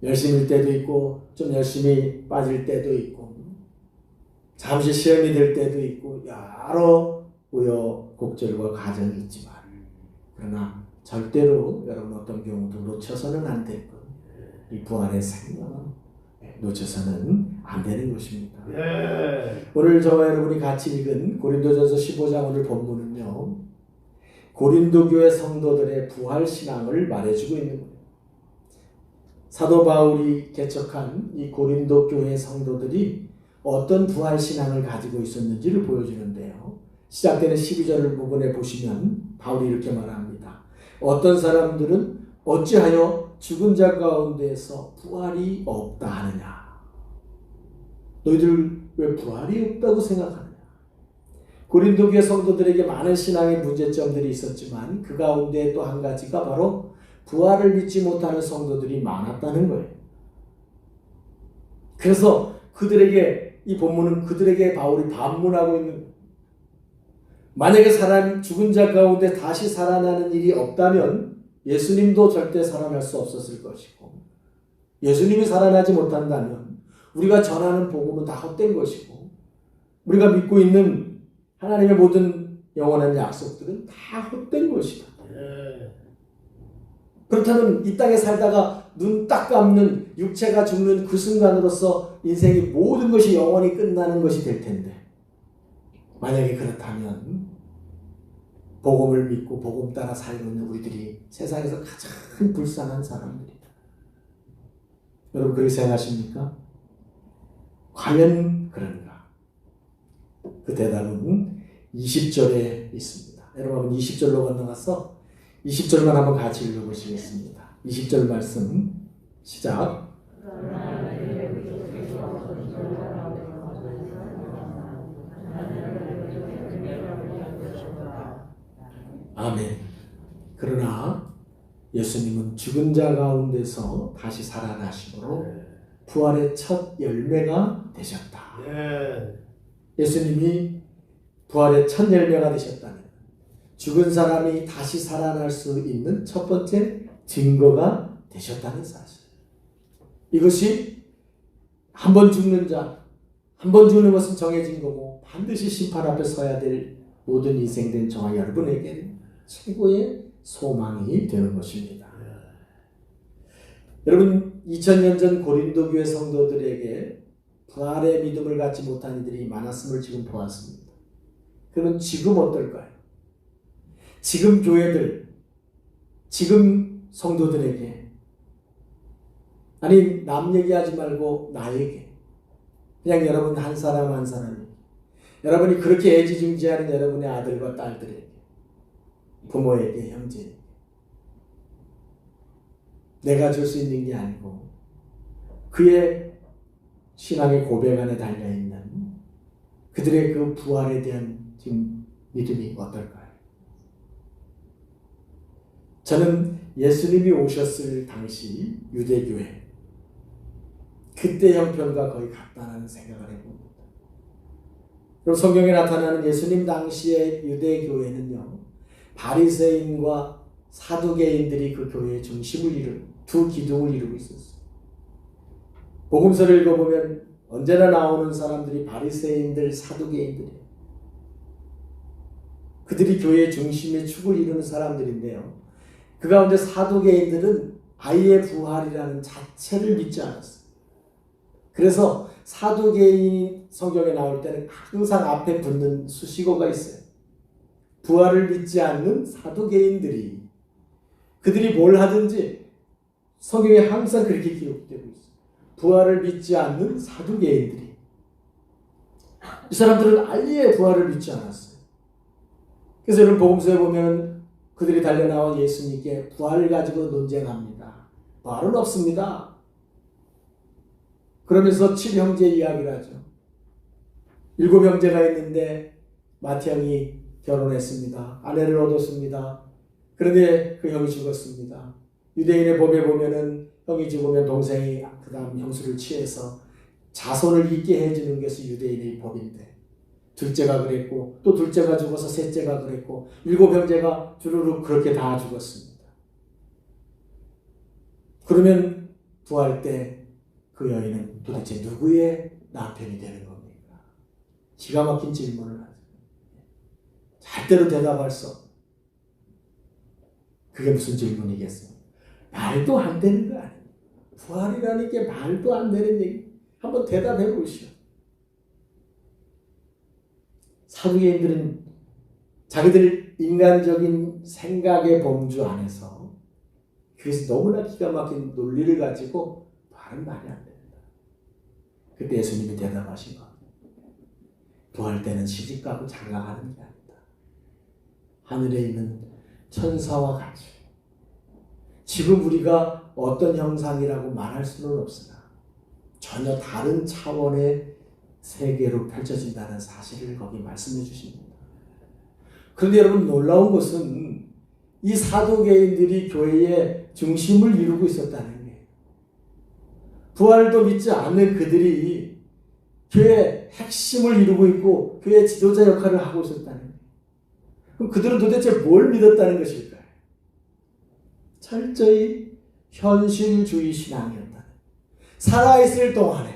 열심일 때도 있고 좀 열심히 빠질 때도 있고 잠시 시험이 될 때도 있고 여러 우여곡절과 과정이 있지만 그러나 절대로 여러분 어떤 경우도 놓쳐서는 안 될 것. 이 부활의 생명은 놓쳐서는 안 되는 것입니다. 예. 오늘 저와 여러분이 같이 읽은 고린도전서 15장 오늘 본문은요. 고린도 교회 성도들의 부활 신앙을 말해주고 있는 거예요. 사도 바울이 개척한 이 고린도 교회 성도들이 어떤 부활 신앙을 가지고 있었는지를 보여주는데요. 시작되는 12절 부분에 보시면 바울이 이렇게 말합니다. 어떤 사람들은 어찌하여 죽은 자 가운데서 부활이 없다 하느냐. 너희들 왜 부활이 없다고 생각하느냐. 고린도 교회 성도들에게 많은 신앙의 문제점들이 있었지만 그 가운데 또 한 가지가 바로 부활을 믿지 못하는 성도들이 많았다는 거예요. 그래서 그들에게 이 본문은 그들에게 바울이 반문하고 있는 거예요. 만약에 죽은 자 가운데 다시 살아나는 일이 없다면 예수님도 절대 살아날 수 없었을 것이고 예수님이 살아나지 못한다면 우리가 전하는 복음은 다 헛된 것이고 우리가 믿고 있는 하나님의 모든 영원한 약속들은 다 헛된 것이다. 그렇다면 이 땅에 살다가 눈 딱 감는 육체가 죽는 그 순간으로서 인생이 모든 것이 영원히 끝나는 것이 될 텐데 만약에 그렇다면 복음을 믿고 복음 따라 살고 있는 우리들이 세상에서 가장 불쌍한 사람들이다. 여러분 그렇게 생각하십니까? 과연 그런가? 그 대답은 20절에 있습니다. 여러분 20절로 건너가서 20절만 한번 같이 읽어보시겠습니다. 20절 말씀 시작. 아멘. 그러나 예수님은 죽은 자 가운데서 다시 살아나심으로 부활의 첫 열매가 되셨다. 예수님이 부활의 첫 열매가 되셨다면 죽은 사람이 다시 살아날 수 있는 첫 번째 증거가 되셨다는 사실. 이것이 한 번 죽는 자, 한 번 죽는 것은 정해진 거고 반드시 심판 앞에 서야 될 모든 인생된 저와 여러분에게 최고의 소망이 되는 것입니다. 여러분, 2000년 전 고린도 교회 성도들에게 부활의 믿음을 갖지 못한 이들이 많았음을 지금 보았습니다. 그러면 지금 어떨까요? 지금 교회들, 지금 성도들에게, 아니 남 얘기하지 말고 나에게, 그냥 여러분 한 사람 한 사람이, 여러분이 그렇게 애지중지하는 여러분의 아들과 딸들에게, 부모에게, 형제에게 내가 줄 수 있는 게 아니고 그의 신앙의 고백 안에 달려있는 그들의 그 부활에 대한 지금 믿음이 어떨까요? 저는 예수님이 오셨을 당시 유대교회, 그때 형편과 거의 같다는 생각을 해봅니다. 그럼 성경에 나타나는 예수님 당시의 유대교회는요, 바리새인과 사두개인들이 그 교회의 중심을 이루고 두 기둥을 이루고 있었어요. 복음서를 읽어보면 언제나 나오는 사람들이 바리새인들, 사두개인들이에요. 그들이 교회의 중심의 축을 이루는 사람들인데요, 그 가운데 사두개인들은 아예 부활이라는 자체를 믿지 않았어요. 그래서 사두개인 성경에 나올 때는 항상 앞에 붙는 수식어가 있어요. 부활을 믿지 않는 사두개인들이, 그들이 뭘 하든지 성경에 항상 그렇게 기록되고 있어요. 부활을 믿지 않는 사두개인들이. 이 사람들은 아예 부활을 믿지 않았어요. 그래서 여러분 복음서에 보면 그들이 달려나와 예수님께 부활을 가지고 논쟁합니다. 부활은 없습니다. 그러면서 7형제 이야기를 하죠. 7형제가 있는데 맏형이 결혼했습니다. 아내를 얻었습니다. 그런데 그 형이 죽었습니다. 유대인의 법에 보면은 형이 죽으면 동생이 그 다음 형수를 취해서 자손을 있게 해주는 것이 유대인의 법인데, 둘째가 그랬고 또 둘째가 죽어서 셋째가 그랬고 7형제가 주르륵 그렇게 다 죽었습니다. 그러면 부활 때 그 여인은 도대체 누구의 남편이 되는 겁니까? 기가 막힌 질문을 하죠. 절대로 대답할 수 없는. 그게 무슨 질문이겠어요? 말도 안 되는 거 아니에요. 부활이라는 게 말도 안 되는 얘기. 한번 대답해 보시오. 사두개인들은 자기들 인간적인 생각의 범주 안에서 그래서 너무나 기가 막힌 논리를 가지고 말은 말이 안 됩니다. 그때 예수님이 대답하신 것, 부활 때는 시집가고 장가가는 게 아니다. 하늘에 있는 천사와 같이, 지금 우리가 어떤 형상이라고 말할 수는 없으나 전혀 다른 차원의 세계로 펼쳐진다는 사실을 거기 말씀해 주십니다. 그런데 여러분 놀라운 것은 이 사도계인들이 교회의 중심을 이루고 있었다는 거예요. 부활도 믿지 않는 그들이 교회의 핵심을 이루고 있고 교회의 지도자 역할을 하고 있었다는 거예요. 그럼 그들은 도대체 뭘 믿었다는 것일까요? 철저히 현실주의 신앙이었다. 살아있을 동안에,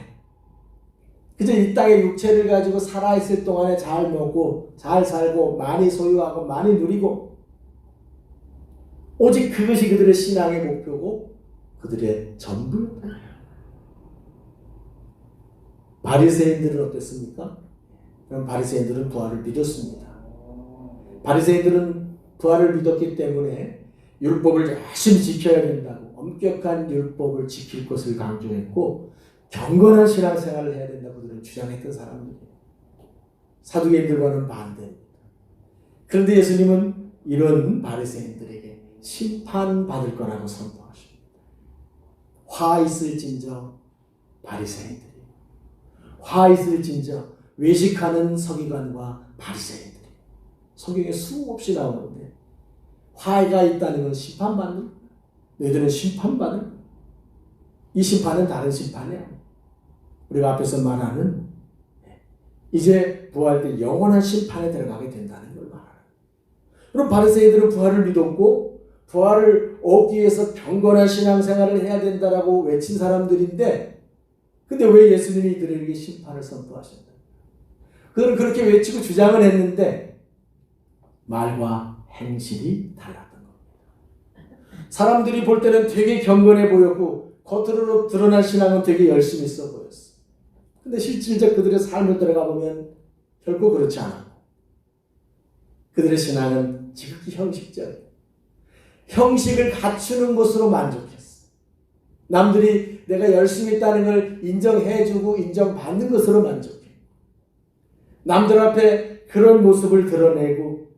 그저 이 땅의 육체를 가지고 살아있을 동안에 잘 먹고 잘 살고 많이 소유하고 많이 누리고, 오직 그것이 그들의 신앙의 목표고 그들의 전부였다. 바리새인들은 어땠습니까? 그럼 바리새인들은 부활을 믿었습니다. 바리새인들은 부활을 믿었기 때문에 율법을 열심히 지켜야 된다고 엄격한 율법을 지킬 것을 강조했고 경건한 신앙생활을 해야 된다고 그들은 주장했던 사람들이에요. 사두개인들과는 반대입니다. 그런데 예수님은 이런 바리새인들에게 심판받을 거라고 선포하십니다. 화 있을진저 바리새인들이, 화 있을진저 외식하는 서기관과 바리새인들이. 성경에 수없이 나오는데 화가 있다는 건 심판받는, 너희들은 심판받는, 이 심판은 다른 심판이야. 우리가 앞에서 말하는 이제 부활 때 영원한 심판에 들어가게 된다는 걸 말하는. 그럼 바리새인들은 부활을 믿었고 부활을 얻기 위해서 경건한 신앙생활을 해야 된다라고 외친 사람들인데, 근데 왜 예수님이 이들에게 심판을 선포하셨나? 그들은 그렇게 외치고 주장을 했는데 말과 행실이 달랐던 겁니다. 사람들이 볼 때는 되게 경건해 보였고 겉으로 드러난 신앙은 되게 열심히 있어 보였어. 근데 실질적 그들의 삶을 들어가 보면 결코 그렇지 않았고, 그들의 신앙은 지극히 형식적이에요. 형식을 갖추는 것으로 만족했어. 남들이 내가 열심히 있다는 걸 인정해주고 인정받는 것으로 만족해. 남들 앞에 그런 모습을 드러내고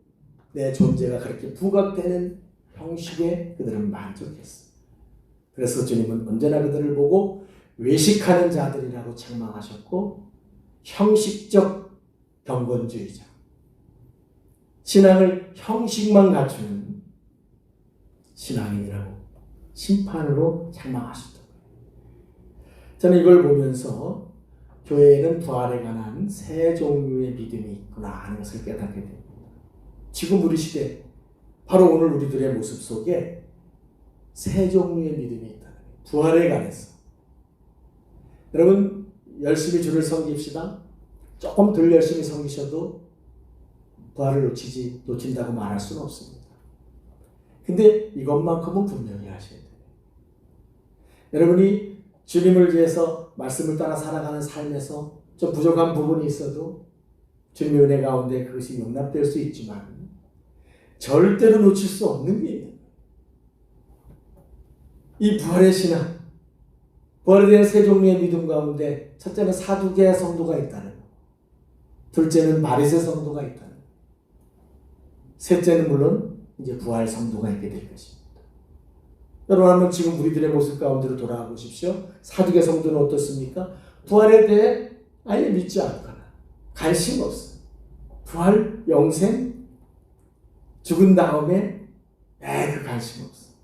내 존재가 그렇게 부각되는 형식에 그들은 만족했어. 그래서 주님은 언제나 그들을 보고 외식하는 자들이라고 책망하셨고, 형식적 경건주의자, 신앙을 형식만 갖추는 신앙인이라고 심판으로 책망하셨던 거예요. 저는 이걸 보면서 교회에는 부활에 관한 세 종류의 믿음이 있구나 하는 것을 깨닫게 됩니다. 지금 우리 시대, 바로 오늘 우리들의 모습 속에 세 종류의 믿음이 있다는 거예요. 부활에 관해서. 여러분 열심히 주를 섬깁시다. 조금 덜 열심히 섬기셔도 부활을 놓친다고 말할 수는 없습니다. 근데 이것만큼은 분명히 하셔야 돼요. 여러분이 주님을 위해서 말씀을 따라 살아가는 삶에서 좀 부족한 부분이 있어도 주님의 은혜 가운데 그것이 용납될 수 있지만 절대로 놓칠 수 없는 게 있는 거예요. 이 부활의 신앙, 부활에 대한 세 종류의 믿음 가운데 첫째는 사두개 성도가 있다는 것, 둘째는 바리새 성도가 있다는 것, 셋째는 물론 이제 부활 성도가 있게 될 것입니다. 여러분 한번 지금 우리들의 모습 가운데로 돌아가 보십시오. 사두개 성도는 어떻습니까? 부활에 대해 아예 믿지 않거나 관심 없어요. 부활, 영생, 죽은 다음에 그 관심 없어.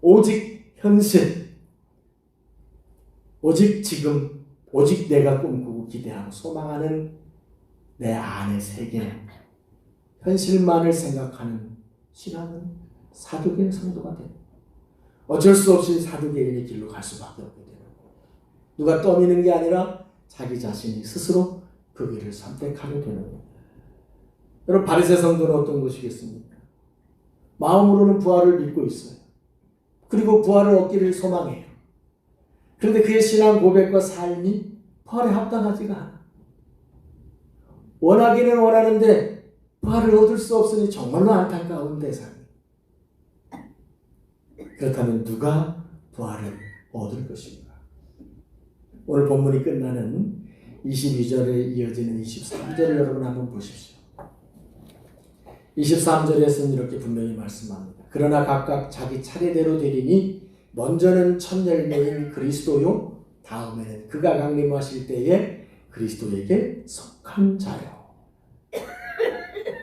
오직 현실, 오직 지금, 오직 내가 꿈꾸고 기대하고 소망하는 내 안의 세계, 현실만을 생각하는 신앙은 사두개의 성도가 됩니다. 어쩔 수 없이 사두개인의 길로 갈 수밖에 없게 되는 거예요. 누가 떠미는 게 아니라 자기 자신이 스스로 그 길을 선택하게 되는 거예요. 여러분 바리새 성도는 어떤 것이겠습니까? 마음으로는 부활을 믿고 있어요. 그리고 부활을 얻기를 소망해요. 그런데 그의 신앙 고백과 삶이 부활에 합당하지가 않아. 원하기는 원하는데 부활을 얻을 수 없으니 정말로 안타까운 대상이에요. 그렇다면 누가 부활을 얻을 것인가? 오늘 본문이 끝나는 22절에 이어지는 23절을 여러분 한번 보십시오. 23절에서는 이렇게 분명히 말씀합니다. 그러나 각각 자기 차례대로 되리니 먼저는 첫 열매인 그리스도요, 다음에는 그가 강림하실 때에 그리스도에게 속한 자요.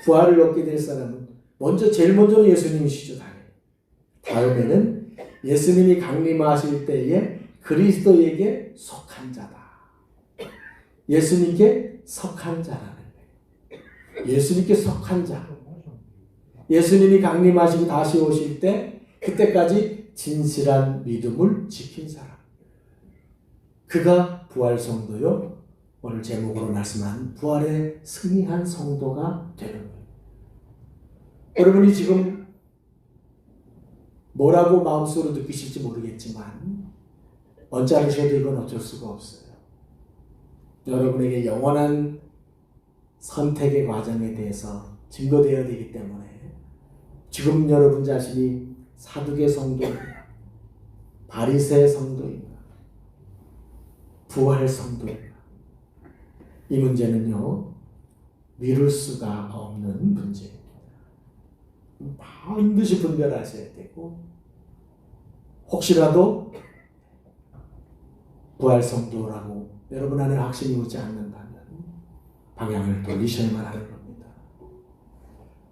부활을 얻게 될 사람은 제일 먼저는 예수님이시죠, 당연히. 다음에는 예수님이 강림하실 때에 그리스도에게 속한 자다. 예수님께 속한 자라는 거예요. 예수님께 속한 자. 예수님이 강림하시고 다시 오실 때 그때까지 진실한 믿음을 지킨 사람. 그가 부활 성도요. 오늘 제목으로 말씀한 부활에 승리한 성도가 되는 거예요. 여러분이 지금 뭐라고 마음속으로 느끼실지 모르겠지만 언짢으셔도 이건 어쩔 수가 없어요. 여러분에게 영원한 선택의 과정에 대해서 증거되어야 되기 때문에 지금 여러분 자신이 사두개 성도인가, 바리새 성도인가, 부활 성도인가, 이 문제는요 미룰 수가 없는 문제입니다. 반드시 분별하셔야 되고, 혹시라도 부활 성도라고 여러분 안에 확신이 오지 않는다면 방향을 돌리셔야만 하는 겁니다.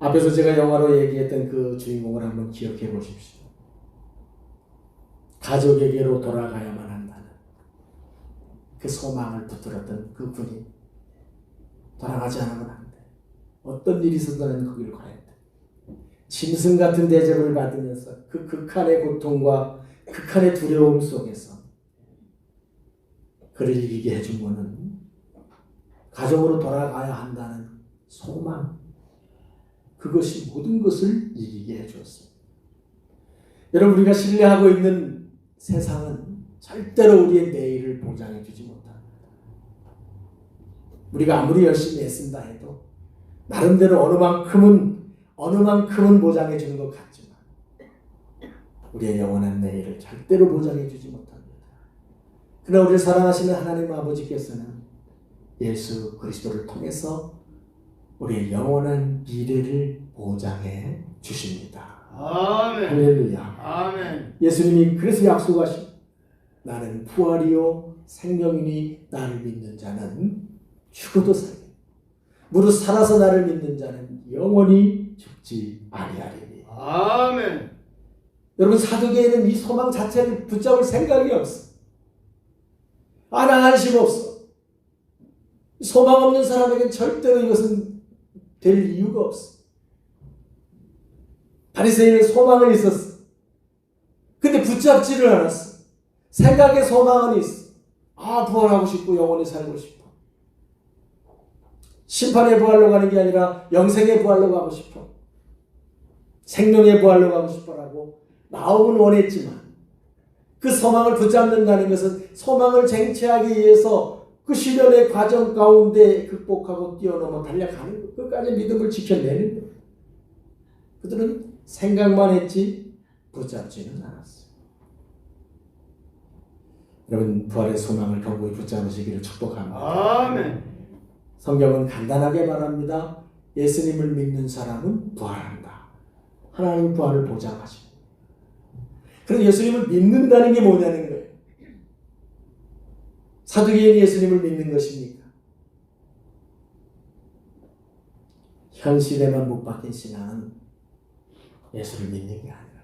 앞에서 제가 영화로 얘기했던 그 주인공을 한번 기억해 보십시오. 가족에게로 돌아가야만 한다는 그 소망을 붙들었던 그 군인. 돌아가지 않으면 안 돼. 어떤 일이 있어도 나는 거기를 가야 돼. 짐승 같은 대접을 받으면서 그 극한의 고통과 극한의 두려움 속에서 그를 이기게 해준 것은 가정으로 돌아가야 한다는 소망, 그것이 모든 것을 이기게 해주었습니다. 여러분, 우리가 신뢰하고 있는 세상은 절대로 우리의 내일을 보장해 주지 못합니다. 우리가 아무리 열심히 애쓴다 해도 나름대로 어느 만큼은 보장해 주는 것 같지만 우리의 영원한 내일을 절대로 보장해 주지 못합니다. 그러나 우리를 사랑하시는 하나님 아버지께서는 예수 그리스도를 통해서 우리의 영원한 미래를 보장해 주십니다. 아멘. 할렐루야. 아멘. 예수님이 그래서 약속하신 나는 부활이요 생명이니 나를 믿는 자는 죽어도 살게 무릇 살아서 나를 믿는 자는 영원히 죽지 아니하리니. 아멘. 여러분, 사두개에는 이 소망 자체를 붙잡을 생각이 없어. 안할 심 없어. 소망 없는 사람에겐 절대로 이것은 될 이유가 없어. 바리새인은 소망은 있었어. 근데 붙잡지를 않았어. 생각에 소망은 있어. 부활하고 싶고 영원히 살고 싶어. 심판의 부활로 가는 게 아니라 영생의 부활로 가고 싶어. 생명의 부활로 가고 싶어라고 마음은 원했지만 그 소망을 붙잡는다는 것은 소망을 쟁취하기 위해서 그 시련의 과정 가운데 극복하고 뛰어넘어 달려가는 것, 끝까지 믿음을 지켜내는 것. 그들은 생각만 했지 붙잡지는 않았어요. 여러분, 부활의 소망을 견고히 붙잡으시기를 축복합니다. 아멘. 성경은 간단하게 말합니다. 예수님을 믿는 사람은 부활한다. 하나님 부활을 보장하십니다. 그럼 예수님을 믿는다는 게 뭐냐는 거예요. 사두개인이 예수님을 믿는 것입니까? 현실에만 못 박힌 신앙은 예수를 믿는 게 아니라,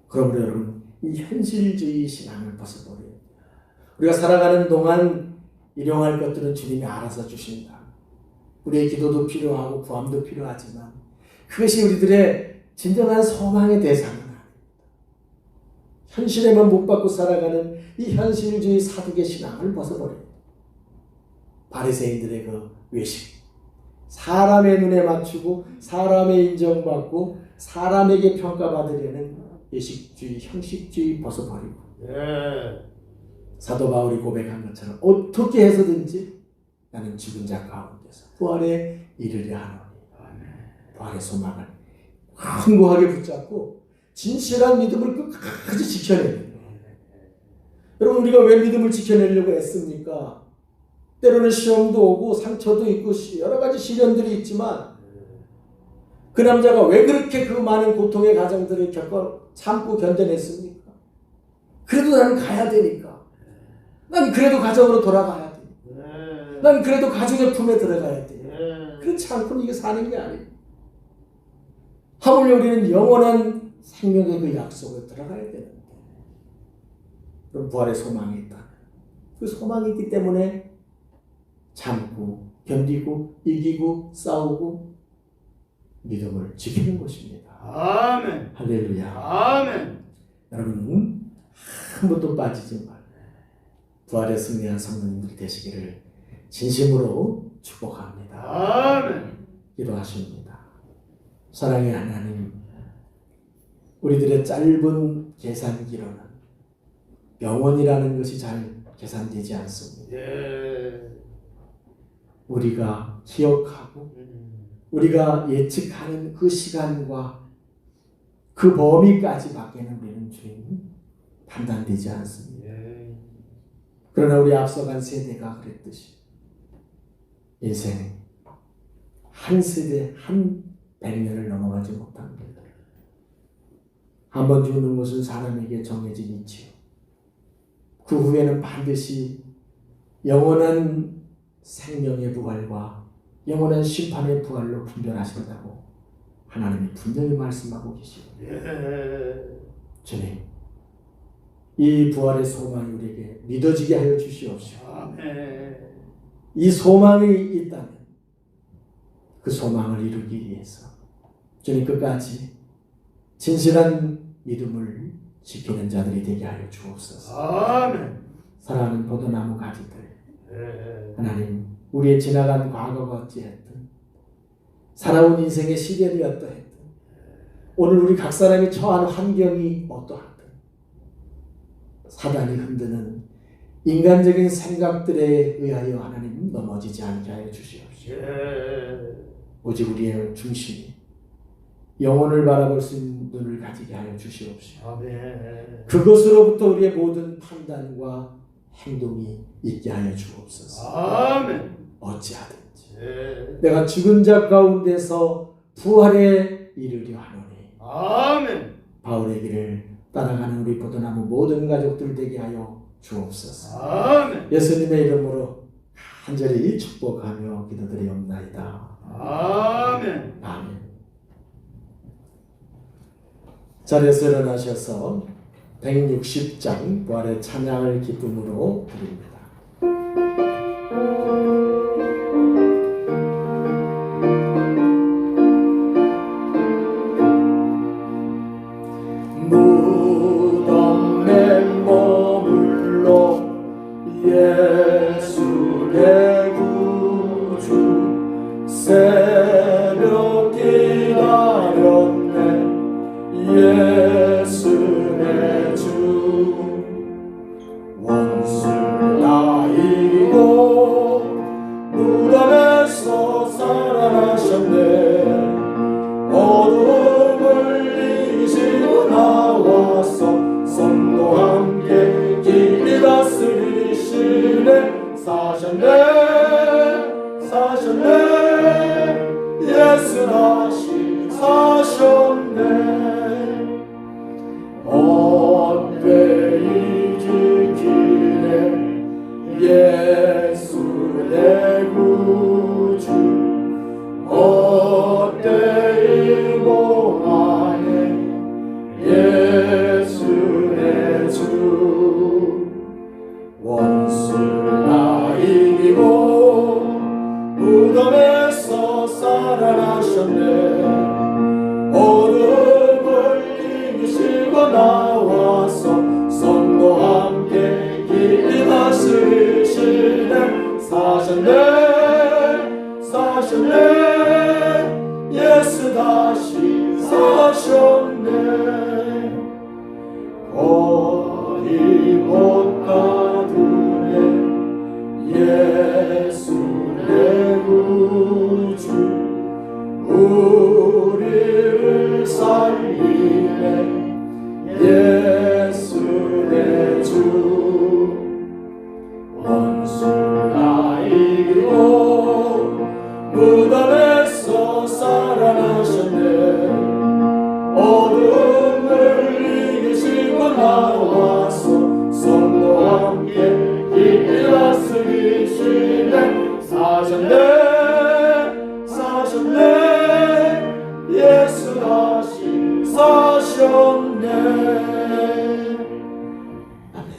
그러므로 여러분, 이 현실주의 신앙을 벗어버려야 돼요. 우리가 살아가는 동안 일용할 것들은 주님이 알아서 주신다. 우리의 기도도 필요하고 구함도 필요하지만 그것이 우리들의 진정한 소망의 대상은 아닙니다. 현실에만 못 받고 살아가는 이 현실주의 사두개 신앙을 벗어버려야 돼요. 바리새인들의 그 외식, 사람의 눈에 맞추고 사람의 인정받고 사람에게 평가받으려는 예식주의, 형식주의 벗어버리고, 사도 바울이 고백한 것처럼 어떻게 해서든지 나는 죽은 자 가운데서 부활에 이르려 하노니, 부활의 소망을 확고하게 붙잡고 진실한 믿음을 끝까지 지켜내는 거예요. 여러분, 우리가 왜 믿음을 지켜내려고 애씁니까? 때로는 시험도 오고 상처도 있고 여러 가지 시련들이 있지만 그 남자가 왜 그렇게 그 많은 고통의 과정들을 겪어 참고 견뎌냈습니까? 그래도 나는 가야 되니까. 난 그래도 가정으로 돌아가야 돼. 난 그래도 가족의 품에 들어가야 돼. 그렇지 않고는 이게 사는 게 아니에요. 하물며 우리는 영원한 생명의 그 약속에 들어가야 되는데, 그럼 부활의 소망이 있다. 그 소망이 있기 때문에 참고 견디고 이기고 싸우고 믿음을 지키는 것입니다. 아멘. 할렐루야. 아멘. 여러분, 한 번도 빠지지 말고 부활에 승리한 성도님들 되시기를 진심으로 축복합니다. 아멘. 기도하십니다. 사랑의 하나님, 우리들의 짧은 계산기로는 영원이라는 것이 잘 계산되지 않습니다. 우리가 기억하고 우리가 예측하는 그 시간과 그 범위까지 밖에는 우리는 주님 판단되지 않습니다. 그러나 우리 앞서간 세대가 그랬듯이 인생 한 세대 한 100년을 넘어가지 못합니다. 한 번 죽는 것은 사람에게 정해진 이치요. 그 후에는 반드시 영원한 생명의 부활과 영원한 심판의 부활로 분별하신다고 하나님이 분명히 말씀하고 계시고, 주님, 이 부활의 소망이 우리에게 믿어지게 하여 주시옵시고, 이 소망이 있다면 그 소망을 이루기 위해서 주님 끝까지 진실한 믿음을 지키는 자들이 되게 하여 주옵소서. 아멘. 사랑하는 포도나무 가지들, 하나님, 우리의 지나간 과거가 어찌했든 살아온 인생의 시련이 어떠했든 오늘 우리 각 사람이 처한 환경이 어떠하든 사단이 흔드는 인간적인 생각들에 의하여 하나님 넘어지지 않게 하여 주시옵시오. 오직 우리의 중심이 영혼을 바라볼 수 있는 눈을 가지게 하여 주시옵시오. 아멘. 그것으로부터 우리의 모든 판단과 행동이 있게 하여 주옵소서. 아멘. 어찌하든지 내가 죽은 자 가운데서 부활에 이르려 하노니 아멘. 바울의 길을 따라가는 우리 포도나무 모든 가족들 되게 하여 주옵소서. 아멘. 예수님의 이름으로 간절히 축복하며 기도드리옵나이다. 아멘. 아멘. 자리에서 일어나셔서 160장 부활의 찬양을 기쁨으로 드립니다. 무덤에 머물러 예수 내 구주 새벽 기다렸네 예수 내 주 원수를 다 이기고 무덤에서 살아나셨네 어둠을 이기시고 나와서 성도와 함께 길이 다스리시네 사셨네 예수 다시 사셨네 어때이 지키네 예수 내 구주 어때이 공하네 예수 내 주 원수를 다 이기고 무덤에서 살아나셨네 어둠을 이기시고 나와서 성도와 함께 길이 다스리시네 사셨네 예수 다시 사셨네 거리 못 가두네 예수 내 구주 우리를 살리네 예수 내 주 원수를 다 이기고 무덤에서 살아나셨네 어둠을 이기시고 나와서 성도와 함께 길이 다스리시네 사셨네 예수 다시 사셨네. 아멘.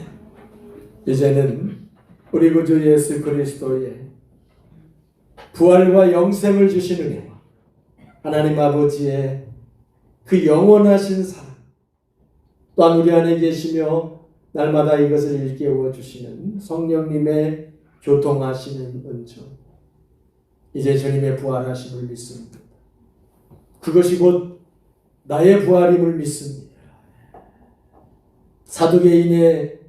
이제는 우리 구주 예수 그리스도의 부활과 영생을 주시는 은혜와 하나님 아버지의 그 영원하신 사랑 또한 우리 안에 계시며 날마다 이것을 일깨워 주시는 성령님의 교통하시는 은총 이제 주님의 부활하심을 믿습니다. 그것이 곧 나의 부활임을 믿습니다. 사두개인의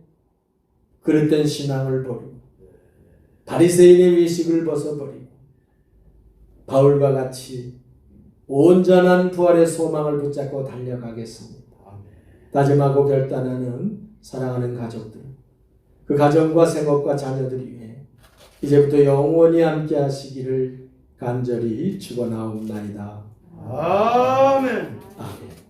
그릇된 신앙을 버리고 바리새인의 외식을 벗어버리고 바울과 같이 온전한 부활의 소망을 붙잡고 달려가겠습니다. 다짐하고 결단하는 사랑하는 가족들, 그 가정과 생업과 자녀들 위해 이제부터 영원히 함께 하시기를 간절히 축원하옵나이다. 아멘. 아멘.